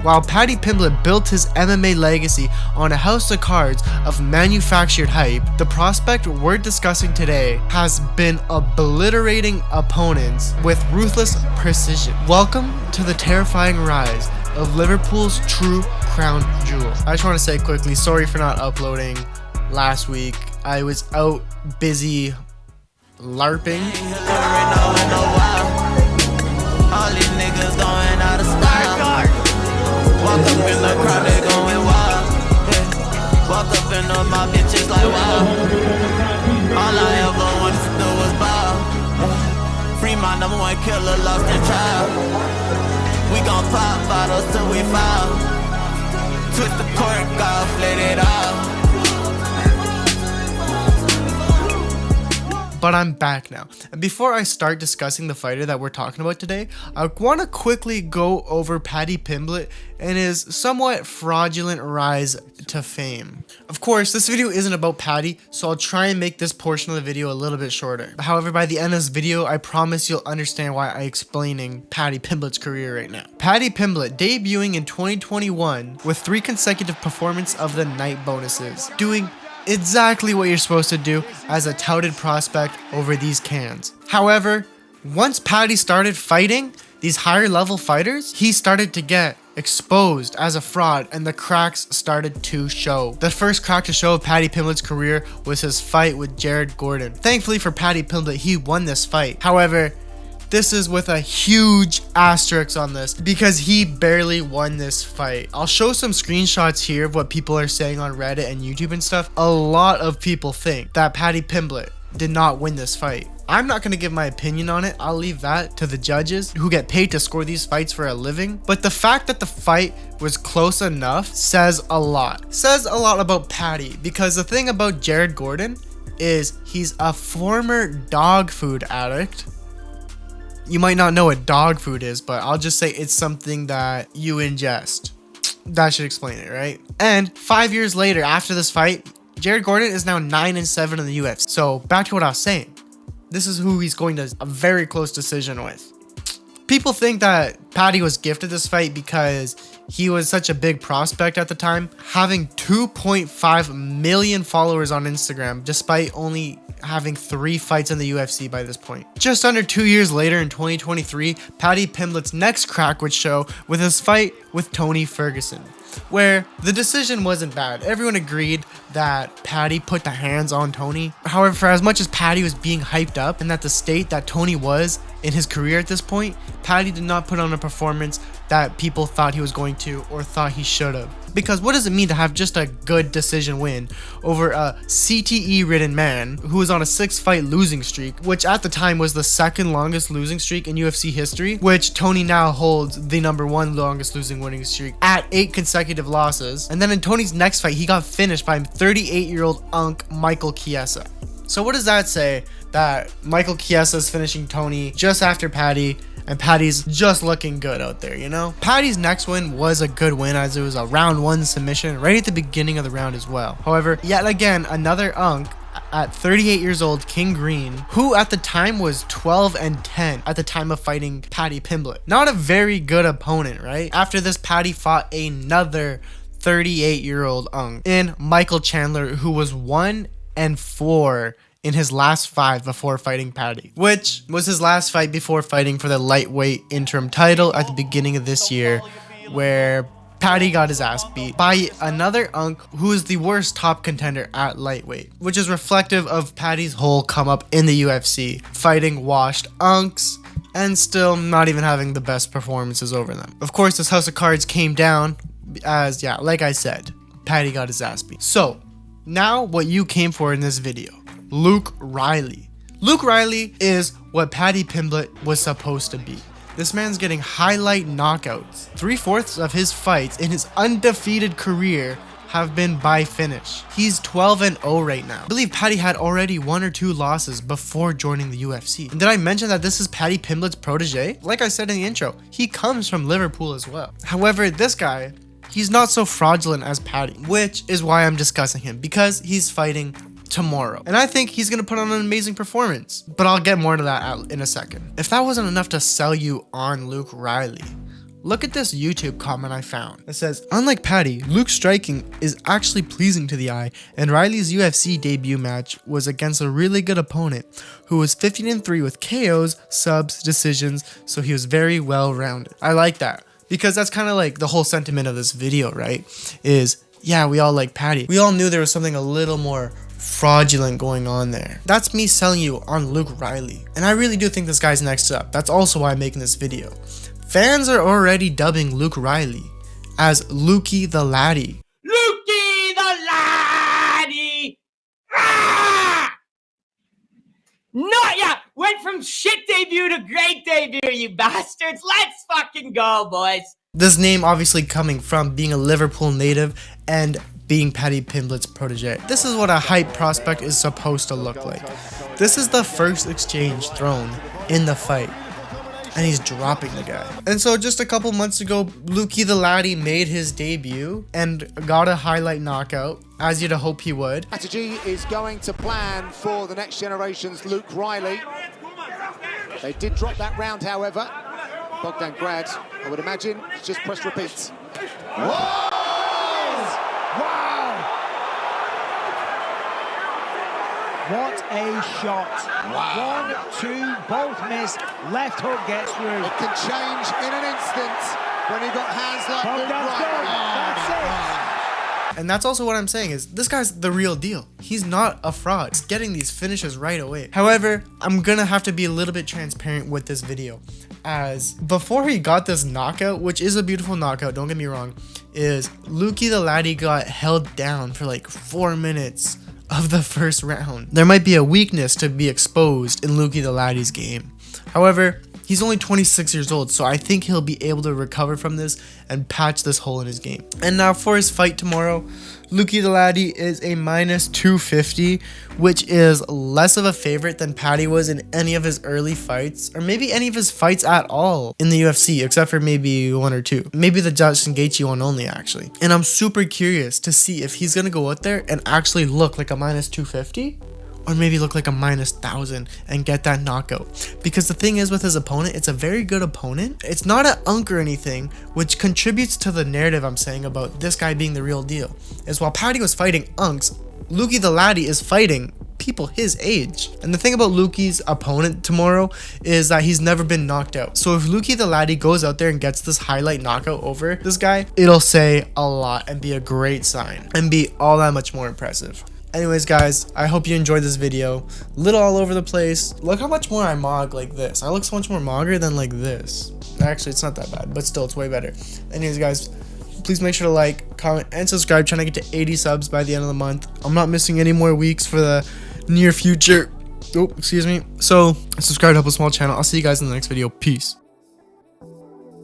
While Paddy Pimblett built his MMA legacy on a house of cards of manufactured hype, the prospect we're discussing today has been obliterating opponents with ruthless precision. Welcome to the terrifying rise of Liverpool's true crown jewel. I just want to say quickly, sorry for not uploading last week. I was out busy LARPing. All these niggas going out of style. Walk up in the crowd, they going wild. Yeah. Walk up in the my bitches like wow. All I ever wanted to do was bow. Yeah. Free my number one killer, lost in trial. We gon' pop bottles till we fall. Twist the cork off, let it out. But I'm back now. And before I start discussing the fighter that we're talking about today, I want to quickly go over Paddy Pimblett and his somewhat fraudulent rise to fame. Of course, this video isn't about Paddy, so I'll try and make this portion of the video a little bit shorter. However, by the end of this video, I promise you'll understand why I'm explaining Paddy Pimblett's career right now. Paddy Pimblett debuting in 2021 with 3 consecutive performances of the night bonuses, doing exactly what you're supposed to do as a touted prospect over these cans. However, once Paddy started fighting these higher level fighters, he started to get exposed as a fraud and the cracks started to show. The first crack to show of Paddy Pimblett's career was his fight with Jared Gordon. Thankfully for Paddy Pimblett, he won this fight. However, this is with a huge asterisk on this because he barely won this fight. I'll show some screenshots here of what people are saying on Reddit and YouTube and stuff. A lot of people think that Paddy Pimblett did not win this fight. I'm not going to give my opinion on it. I'll leave that to the judges who get paid to score these fights for a living. But the fact that the fight was close enough says a lot. Says a lot about Paddy, because the thing about Jared Gordon is he's a former dog food addict. You might not know what dog food is, but I'll just say it's something that you ingest. That should explain it, right? And 5 years later, after this fight, Jared Gordon is now 9-7 in the UFC. So back to what I was saying. This is who he's going to a very close decision with. People think that Paddy was gifted this fight because he was such a big prospect at the time, having 2.5 million followers on Instagram, despite only having 3 fights in the UFC by this point. Just under 2 years later in 2023, Paddy Pimblett's next crack would show with his fight with Tony Ferguson, where the decision wasn't bad. Everyone agreed that Paddy put the hands on Tony. However, for as much as Paddy was being hyped up and at the state that Tony was in his career at this point, Paddy did not put on a performance that people thought he was going to or thought he should have. Because what does it mean to have just a good decision win over a CTE-ridden man who was on a 6-fight losing streak, which at the time was the second longest losing streak in UFC history, which Tony now holds the #1 longest losing winning streak at 8 consecutive losses. And then in Tony's next fight, he got finished by 38-year-old Unk Michael Chiesa. So what does that say? That Michael Chiesa is finishing Tony just after Paddy, and Paddy's just looking good out there, you know? Paddy's next win was a good win, as it was a round 1 submission right at the beginning of the round as well. However, yet again, another Unk at 38 years old, King Green, who at the time was 12-10 at the time of fighting Paddy Pimblett. Not a very good opponent, right? After this, Paddy fought another 38-year-old Unk in Michael Chandler, who was 1-4 in his last 5 before fighting Paddy, which was his last fight before fighting for the lightweight interim title at the beginning of this year, where Paddy got his ass beat by another Unk who is the worst top contender at lightweight, which is reflective of Paddy's whole come up in the UFC, fighting washed Unks and still not even having the best performances over them. Of course, this house of cards came down as, yeah, like I said, Paddy got his ass beat. So now what you came for in this video, Luke Riley. Luke Riley is what Paddy Pimblett was supposed to be. This man's getting highlight knockouts. 3/4 of his fights in his undefeated career have been by finish. He's 12-0 right now. I believe Paddy had already 1 or 2 losses before joining the UFC. And did I mention that this is Paddy Pimblett's protege? Like I said in the intro, he comes from Liverpool as well. However, this guy, he's not so fraudulent as Paddy, which is why I'm discussing him, because he's fighting tomorrow. And I think he's going to put on an amazing performance, but I'll get more to that in a second. If that wasn't enough to sell you on Luke Riley, Look at this YouTube comment I found. It says, unlike Paddy, Luke's striking is actually pleasing to the eye, and Riley's UFC debut match was against a really good opponent who was 15-3 with KOs, subs, decisions, so he was very well rounded. I like that because that's kind of like the whole sentiment of this video, right? Is, yeah, we all like Paddy. We all knew there was something a little more fraudulent going on there. That's me selling you on Luke Riley. And I really do think this guy's next up. That's also why I'm making this video. Fans are already dubbing Luke Riley as Lukey the Laddie. Lukey the Laddie! Ah! Not yet! Went from shit debut to great debut, you bastards! Let's fucking go, boys! This name obviously coming from being a Liverpool native and being Paddy Pimblett's protege. This is what a hype prospect is supposed to look like. This is the first exchange thrown in the fight. And he's dropping the guy. And so just a couple months ago, Lukey the Laddie made his debut and got a highlight knockout, as you'd hope he would. Strategy is going to plan for the next generation's Luke Riley. They did drop that round, however. Bogdan Grad, I would imagine, just press repeat. Whoa! Wow! What a shot. Wow. 1, 2, both miss. Left hook gets through. It can change in an instant when you've got hands like Luke Riley. That's it. And that's also what I'm saying is this guy's the real deal. He's not a fraud. He's getting these finishes right away. However, I'm gonna have to be a little bit transparent with this video, as before he got this knockout, which is a beautiful knockout, don't get me wrong, is Lukey the Laddie got held down for like 4 minutes of the first round. There might be a weakness to be exposed in Lukey the Laddie's game. However, he's only 26 years old, so I think he'll be able to recover from this and patch this hole in his game. And now for his fight tomorrow, Lukey the Laddie is a -250, which is less of a favorite than Paddy was in any of his early fights, or maybe any of his fights at all in the UFC, except for maybe 1 or 2. Maybe the Justin Gaethje one only, actually. And I'm super curious to see if he's gonna go out there and actually look like a -250, or maybe look like a -1000 and get that knockout. Because the thing is with his opponent, it's a very good opponent. It's not an unk or anything, which contributes to the narrative I'm saying about this guy being the real deal. Is while Paddy was fighting unks, Lukey the Laddie is fighting people his age. And the thing about Lukey's opponent tomorrow is that he's never been knocked out. So if Lukey the Laddie goes out there and gets this highlight knockout over this guy, it'll say a lot and be a great sign and be all that much more impressive. Anyways, guys, I hope you enjoyed this video. Little all over the place. Look how much more I mog like this. I look so much more mogger than like this. Actually, it's not that bad, but still, it's way better. Anyways, guys, please make sure to like, comment, and subscribe. Trying to get to 80 subs by the end of the month. I'm not missing any more weeks for the near future. Oh, excuse me. So, subscribe to help a small channel. I'll see you guys in the next video. Peace.